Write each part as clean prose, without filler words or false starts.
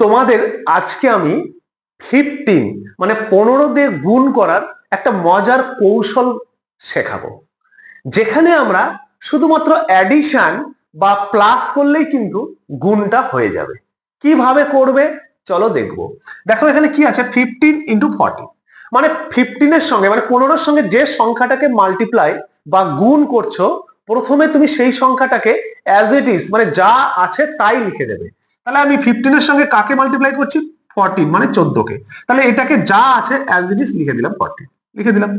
তোমাদের আজকে আমি 15 মানে 15 দিয়ে গুণ করার একটা মজার কৌশল শেখাবো, যেখানে আমরা শুধুমাত্র অ্যাডিশন বা প্লাস করলেই কিন্তু গুণটা হয়ে যাবে। কিভাবে করবে চলো দেখবো। দেখো এখানে কি আছে, 15 ইন্টু 40, মানে 15 এর সঙ্গে মানে 15 এর সঙ্গে যে সংখ্যাটাকে মাল্টিপ্লাই বা গুণ করছো, প্রথমে তুমি সেই সংখ্যাটাকে অ্যাজ ইট ইজ মানে যা আছে তাই লিখে দেবে। তাহলে আমি 15 এর সঙ্গে কাকে মাল্টিপ্লাই করছি, 14 মানে 14 কে, তাহলে এটাকে যা আছে অ্যাজ ইট ইজ লিখে দিলাম, 40 লিখে দিলাম।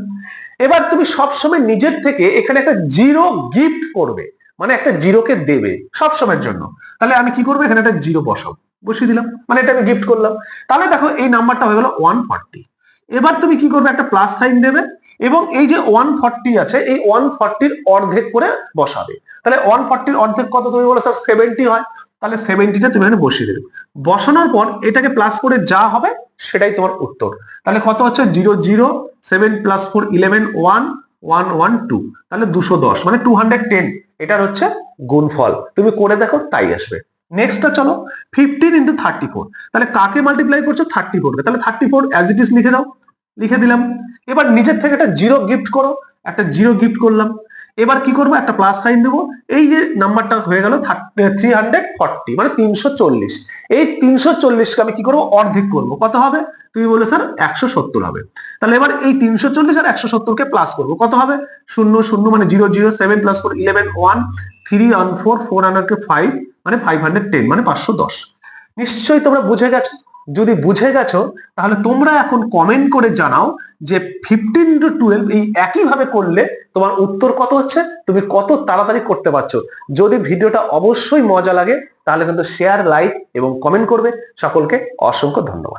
এবার তুমি সবসময় নিজের থেকে এখানে একটা জিরো গিফট করবে, মানে একটা জিরোকে দেবে সব সময়ের জন্য। তাহলে আমি কি করবো, এখানে একটা জিরো বসিয়ে দিলাম, মানে এটা আমি গিফট করলাম। তাহলে দেখো এই নাম্বারটা হয়ে গেল 140। এবার তুমি কি করবে, একটা প্লাস সাইন দেবে এবং এই যে 140 আছে এই 140 অর্ধেক করে বসাবে। তাহলে 140 অর্ধেক কত, তুমি বলো স্যার 70 হয়, তাহলে 70টা তুমি এখানে বসিয়ে দেবে। বসানোর পর এটাকে প্লাস করে যা হবে সেটাই তোমার উত্তর। তাহলে কত হচ্ছে, 00 7 + 4 11 1 1 1 2, তাহলে 210 মানে 210 এটার হচ্ছে গুণফল। তুমি করে দেখো তাই আসবে। নেক্সটটা চলো, 15 ইন্টু 34, তাহলে কাকে মাল্টিপ্লাই করছো, 34 কে, তাহলে 34 অ্যাজ ইট ইজ লিখে দাও, লিখে দিলাম। এবার নিজের থেকে একটা জিরো গিফট করো, একটা জিরো গিফট করলাম। এবার কি করবো, একটা প্লাস সাইন দেবো। এই যে নাম্বারটা হয়ে গেল 340 মানে 340। এই 340 কে আমি কি করবো, অর্ধেক করবো, কত হবে, তুমি বলে স্যার 170 হবে। তাহলে এবার এই 340 আর 170 কে প্লাস করবো, কত হবে, 0 0 মানে 0 0 7 + 4 11 1 3 1 4 4 কে 5 মানে 510 মানে 510। নিশ্চয়ই তোমরা বুঝে গেছো। যদি বুঝে গেছো তাহলে তোমরা এখন কমেন্ট করে জানাও যে 15 ইন্টু 12 এই একই ভাবে করলে তোমার উত্তর কত হচ্ছে, তুমি কত তাড়াতাড়ি করতে পারছো। যদি ভিডিওটা অবশ্যই মজা লাগে তাহলে কিন্তু শেয়ার, লাইক এবং কমেন্ট করবে। সকলকে অসংখ্য ধন্যবাদ।